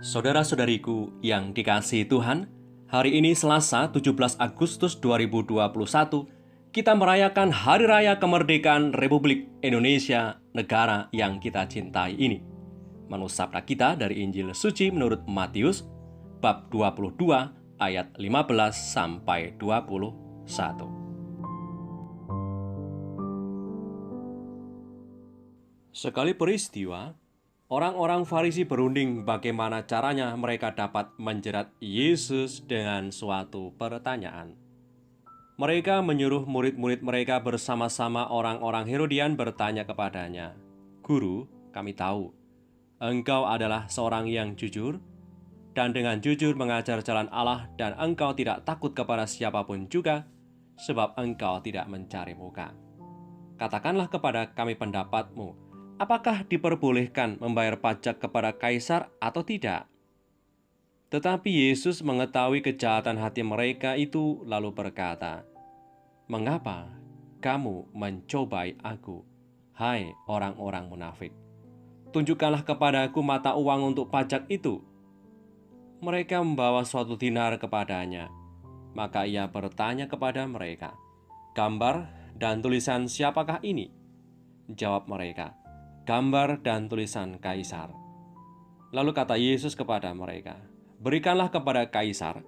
Saudara-saudariku yang dikasihi Tuhan, hari ini Selasa 17 Agustus 2021, kita merayakan Hari Raya Kemerdekaan Republik Indonesia, negara yang kita cintai ini. Menu sabda kita dari Injil Suci menurut Matius, bab 22 ayat 15 sampai 21. Sekali peristiwa, orang-orang Farisi berunding bagaimana caranya mereka dapat menjerat Yesus dengan suatu pertanyaan. Mereka menyuruh murid-murid mereka bersama-sama orang-orang Herodian bertanya kepadanya, "Guru, kami tahu, engkau adalah seorang yang jujur, dan dengan jujur mengajar jalan Allah, dan engkau tidak takut kepada siapapun juga, sebab engkau tidak mencari muka. Katakanlah kepada kami pendapatmu, apakah diperbolehkan membayar pajak kepada kaisar atau tidak?" Tetapi Yesus mengetahui kejahatan hati mereka itu, lalu berkata, "Mengapa kamu mencobai aku, hai orang-orang munafik? Tunjukkanlah kepadaku mata uang untuk pajak itu." Mereka membawa suatu dinar kepadanya. Maka ia bertanya kepada mereka, "Gambar dan tulisan siapakah ini?" Jawab mereka, "Gambar dan tulisan kaisar." Lalu kata Yesus kepada mereka, "Berikanlah kepada kaisar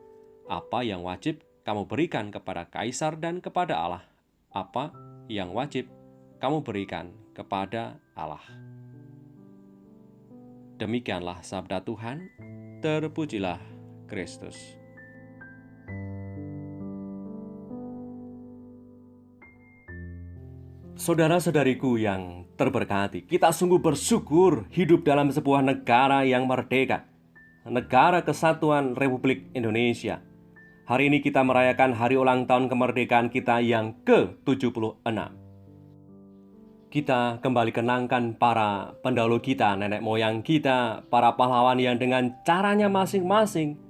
apa yang wajib kamu berikan kepada kaisar, dan kepada Allah apa yang wajib kamu berikan kepada Allah." Demikianlah sabda Tuhan. Terpujilah Kristus. Saudara-saudariku yang terberkati, kita sungguh bersyukur hidup dalam sebuah negara yang merdeka, negara kesatuan Republik Indonesia. Hari ini kita merayakan hari ulang tahun kemerdekaan kita yang ke-76. Kita kembali kenangkan para pendahulu kita, nenek moyang kita, para pahlawan yang dengan caranya masing-masing,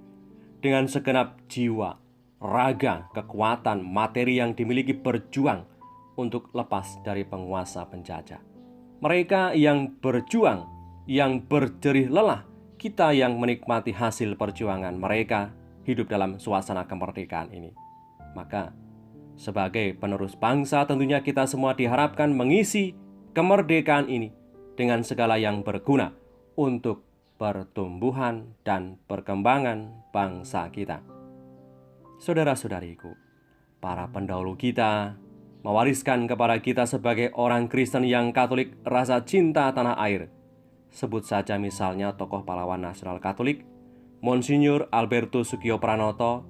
dengan segenap jiwa, raga, kekuatan, materi yang dimiliki berjuang untuk lepas dari penguasa penjajah. Mereka yang berjuang, yang berjerih lelah, kita yang menikmati hasil perjuangan mereka hidup dalam suasana kemerdekaan ini. Maka, sebagai penerus bangsa, tentunya kita semua diharapkan mengisi kemerdekaan ini dengan segala yang berguna untuk pertumbuhan dan perkembangan bangsa kita. Saudara-saudariku, para pendahulu kita mewariskan kepada kita sebagai orang Kristen yang Katolik rasa cinta tanah air. Sebut saja misalnya tokoh pahlawan nasional Katolik, Monsinyur Albertus Sugio Pranoto,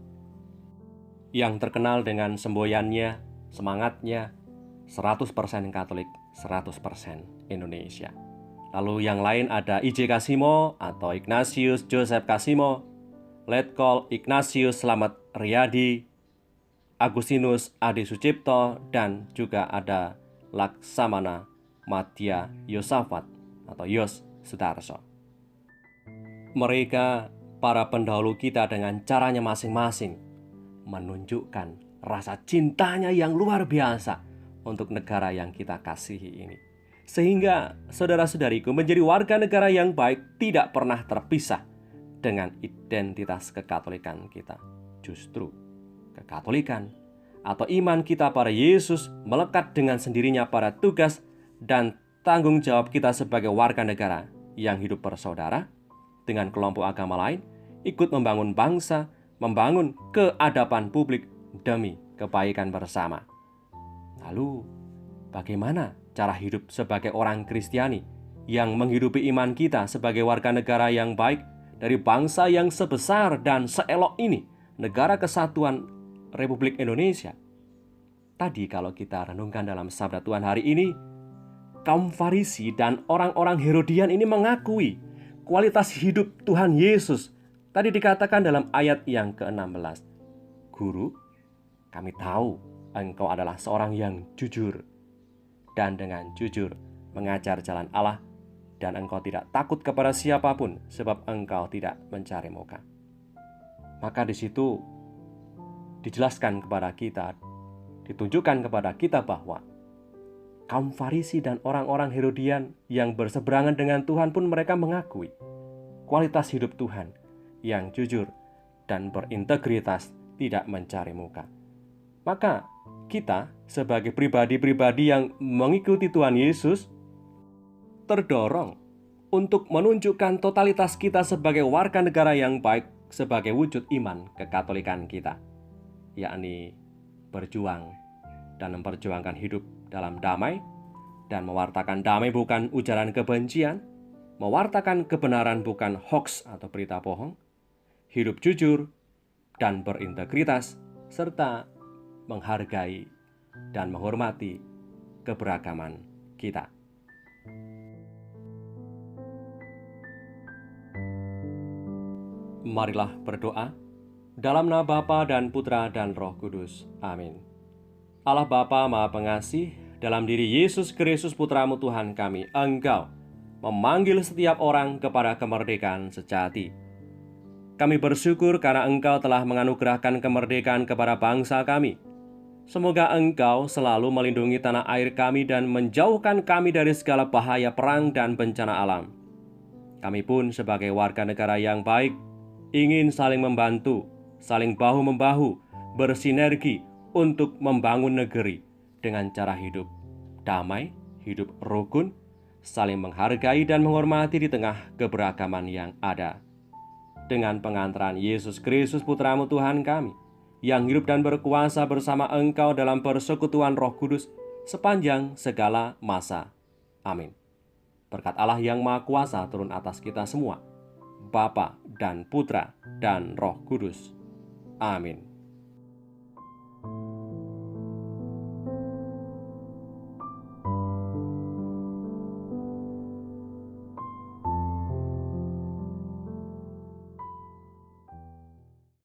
yang terkenal dengan semboyannya, semangatnya, 100% Katolik, 100% Indonesia. Lalu yang lain ada I.J. Kasimo atau Ignatius Joseph Kasimo, Letkol Ignatius Slamet Riyadi, Agustinus Adi Sucipto, dan juga ada Laksamana Madya Yosafat atau Yos Sudarso. Mereka, para pendahulu kita, dengan caranya masing-masing menunjukkan rasa cintanya yang luar biasa untuk negara yang kita kasihi ini. Sehingga saudara-saudariku menjadi warga negara yang baik tidak pernah terpisah dengan identitas kekatolikan kita. Justru kekatolikan atau iman kita pada Yesus melekat dengan sendirinya pada tugas dan tanggung jawab kita sebagai warga negara yang hidup bersaudara dengan kelompok agama lain, ikut membangun bangsa, membangun keadaban publik demi kebaikan bersama. Lalu, bagaimana cara hidup sebagai orang Kristiani yang menghidupi iman kita sebagai warga negara yang baik dari bangsa yang sebesar dan seelok ini, negara kesatuan Republik Indonesia? Tadi kalau kita renungkan dalam sabda Tuhan hari ini, kaum Farisi dan orang-orang Herodian ini mengakui kualitas hidup Tuhan Yesus. Tadi dikatakan dalam ayat yang ke-16, "Guru, kami tahu engkau adalah seorang yang jujur, dan dengan jujur mengajar jalan Allah, dan engkau tidak takut kepada siapapun, sebab engkau tidak mencari muka." Maka di situ dijelaskan kepada kita, ditunjukkan kepada kita bahwa kaum Farisi dan orang-orang Herodian yang berseberangan dengan Tuhan pun mereka mengakui kualitas hidup Tuhan yang jujur dan berintegritas, tidak mencari muka. Maka kita sebagai pribadi-pribadi yang mengikuti Tuhan Yesus terdorong untuk menunjukkan totalitas kita sebagai warga negara yang baik sebagai wujud iman kekatolikan kita, yakni berjuang dan memperjuangkan hidup dalam damai dan mewartakan damai bukan ujaran kebencian, mewartakan kebenaran bukan hoaks atau berita bohong, hidup jujur dan berintegritas, serta menghargai dan menghormati keberagaman kita. Marilah berdoa dalam nama Bapa dan Putra dan Roh Kudus. Amin. Allah Bapa Maha Pengasih, dalam diri Yesus Kristus Putramu Tuhan kami, Engkau memanggil setiap orang kepada kemerdekaan sejati. Kami bersyukur karena Engkau telah menganugerahkan kemerdekaan kepada bangsa kami. Semoga Engkau selalu melindungi tanah air kami dan menjauhkan kami dari segala bahaya perang dan bencana alam. Kami pun sebagai warga negara yang baik, ingin saling membantu, saling bahu-membahu, bersinergi untuk membangun negeri dengan cara hidup damai, hidup rukun, saling menghargai dan menghormati di tengah keberagaman yang ada. Dengan pengantaran Yesus Kristus Putramu Tuhan kami, yang hidup dan berkuasa bersama Engkau dalam persekutuan Roh Kudus sepanjang segala masa. Amin. Berkat Allah yang Maha Kuasa turun atas kita semua, Bapa dan Putra dan Roh Kudus. Amin.